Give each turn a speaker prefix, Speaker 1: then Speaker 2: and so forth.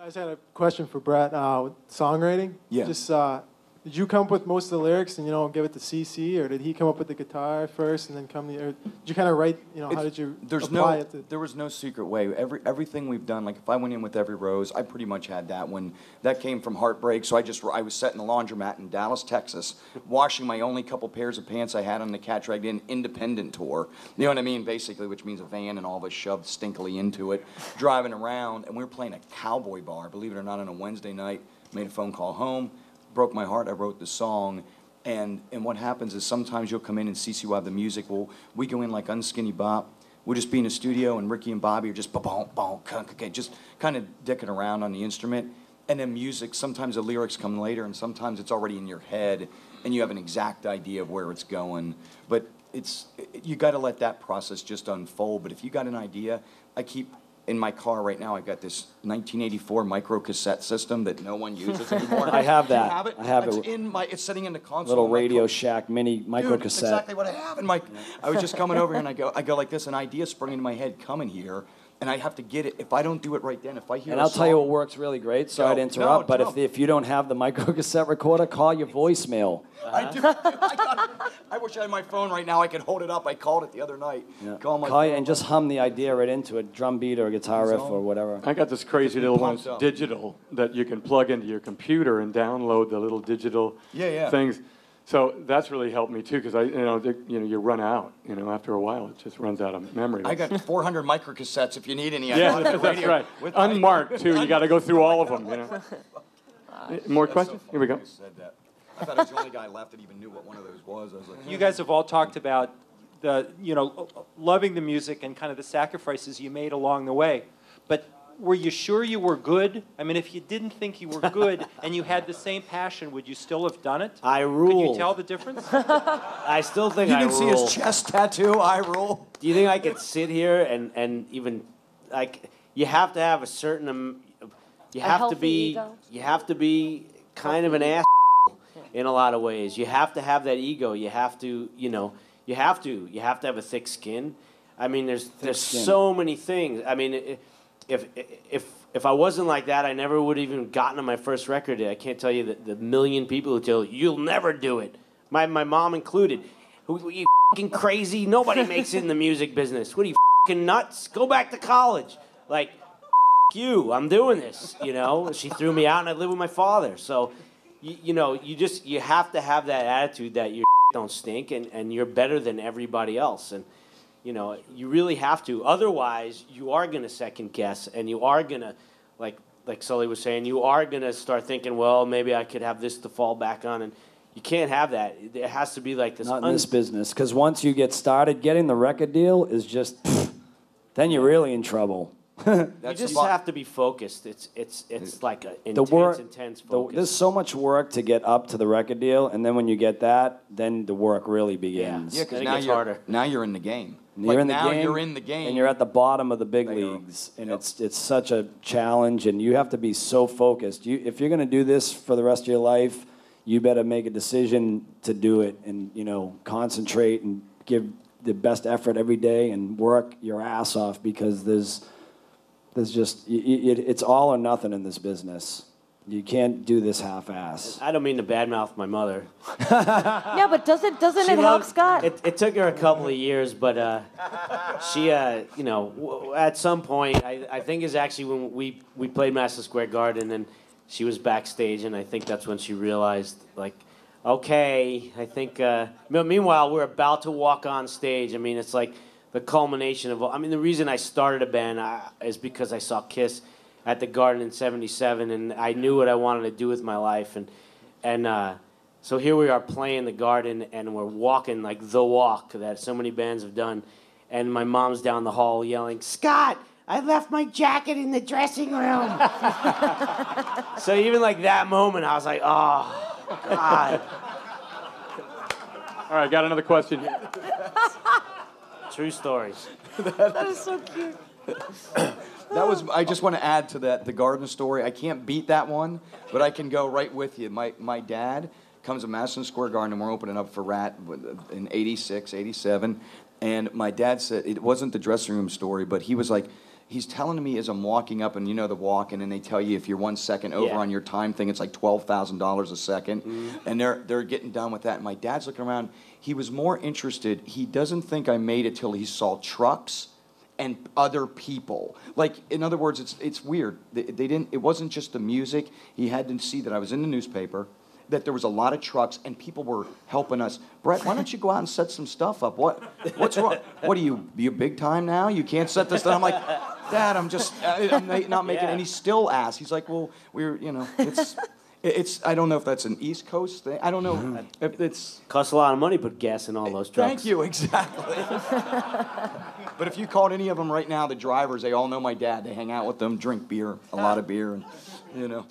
Speaker 1: I just had a question for Bret. With songwriting.
Speaker 2: Yeah.
Speaker 1: Just did you come up with most of the lyrics and give it to CC, or did he come up with the guitar first and then come? Or did you kind of write? How did you apply it to?
Speaker 2: There was no secret way. Everything we've done, like if I went in with Every Rose, I pretty much had that one. That came from Heartbreak. So I was set in the laundromat in Dallas, Texas, washing my only couple pairs of pants I had on the Cat Dragged In independent tour. You know what I mean? Basically, which means a van and all of us shoved stinkily into it, driving around, and we were playing a cowboy bar. Believe it or not, on a Wednesday night. Made a phone call home. Broke my heart. I wrote the song, and what happens is sometimes you'll come in and CC will have the music. Well, we go in like Unskinny Bop. We'll just be in a studio, and Ricky and Bobby are just just kind of dicking around on the instrument. And then music, sometimes the lyrics come later, and sometimes it's already in your head, and you have an exact idea of where it's going. But you got to let that process just unfold. But if you got an idea, I keep. In my car right now, I've got this 1984 micro cassette system that no one uses anymore.
Speaker 3: I have that.
Speaker 2: You have it?
Speaker 3: I have
Speaker 2: it. It's sitting in the console.
Speaker 3: Little Radio Shack mini micro
Speaker 2: Dude,
Speaker 3: cassette.
Speaker 2: That's exactly what I have in my. I was just coming over here and I go like this. An idea sprung into my head coming here, and I have to get it. If I don't do it right then, if I hear.
Speaker 3: And I'll tell you what works really great. Sorry to interrupt, but if you don't have the micro cassette recorder, call your voicemail.
Speaker 2: I do. I wish I had my phone right now. I could hold it up. I called it the other night.
Speaker 3: Yeah.
Speaker 2: Call
Speaker 3: you and just hum the idea right into it, drum beat or a guitar riff or whatever.
Speaker 4: I got this crazy little one, digital, that you can plug into your computer and download the little digital things. So that's really helped me too, because you run out. After a while, it just runs out of memory.
Speaker 2: I got 400 micro cassettes. If you need any,
Speaker 4: that's right. Unmarked too. You got to go through all of them. More questions? Here we go.
Speaker 2: I thought I was the only guy left that even knew what one of those was. I was like,
Speaker 5: you guys have all talked about loving the music and kind of the sacrifices you made along the way. But were you sure you were good? I mean, if you didn't think you were good and you had the same passion, would you still have done it?
Speaker 3: I rule.
Speaker 5: Could you tell the difference?
Speaker 3: I still think I rule.
Speaker 2: You didn't see his chest tattoo? I rule.
Speaker 3: Do you think I could sit here and even like you have to have a certain you have to be kind of an ass in a lot of ways. You have to have that ego. You have to, you have to have a thick skin. I mean, there's so many things. I mean, if I wasn't like that, I never would have even gotten to my first record. I can't tell you the million people who tell you'll never do it. My mom included. Who you fucking crazy? Nobody makes it in the music business. What are you fucking nuts? Go back to college. Like, you. I'm doing this. She threw me out, and I live with my father. So. You have to have that attitude that your don't stink and you're better than everybody else. And, you really have to. Otherwise, you are going to second guess and you are going to, like Sully was saying, you are going to start thinking, well, maybe I could have this to fall back on. And you can't have that. It has to be like this.
Speaker 6: Not in this business. Because once you get started, getting the record deal is just, then you're really in trouble.
Speaker 3: You just have to be focused. It's like an intense focus.
Speaker 6: There's so much work to get up to the record deal, and then when you get that, then the work really begins.
Speaker 2: Yeah, because now you're in the game.
Speaker 6: You're in
Speaker 2: the game,
Speaker 6: and you're at the bottom of the big leagues, and it's such a challenge, and you have to be so focused. If you're going to do this for the rest of your life, you better make a decision to do it, and concentrate and give the best effort every day, and work your ass off because there's just it's all or nothing in this business. You can't do this half-ass.
Speaker 3: I don't mean to badmouth my mother.
Speaker 7: No, but doesn't it help, Scott?
Speaker 3: It took her a couple of years, but she, at some point, I think is actually when we played Madison Square Garden, and she was backstage, and I think that's when she realized, like, okay, I think. Meanwhile, we're about to walk on stage. I mean, it's like the culmination of. The reason I started a band is because I saw Kiss at the Garden in '77, and I knew what I wanted to do with my life, and so here we are playing the Garden, and we're walking like the walk that so many bands have done, and my mom's down the hall yelling, "Scott, I left my jacket in the dressing room." So even like that moment, I was like, oh, God.
Speaker 4: All right, got another question.
Speaker 3: True stories.
Speaker 7: That is so cute.
Speaker 2: I just want to add to that, the Garden story. I can't beat that one, but I can go right with you. My dad comes to Madison Square Garden, and we're opening up for Rat in '86, '87, and my dad said, it wasn't the dressing room story, but he was like, he's telling me as I'm walking up, and you know the walking, and they tell you if you're 1 second over on your time thing, it's like $12,000 a second, and they're getting done with that. And my dad's looking around. He was more interested. He doesn't think I made it till he saw trucks and other people. Like, in other words, it's weird. They didn't. It wasn't just the music. He had to see that I was in the newspaper, that there was a lot of trucks, and people were helping us. Bret, why don't you go out and set some stuff up? What's wrong? What are you big time now? You can't set this stuff. I'm like, Dad, I'm not making. And he still asks. He's like, well, it's. I don't know if that's an East Coast thing. I don't know if it's.
Speaker 3: Costs a lot of money to put gas in all those trucks.
Speaker 2: Thank you, exactly. But if you called any of them right now, the drivers, they all know my dad. They hang out with them, drink beer, a lot of beer, and you know.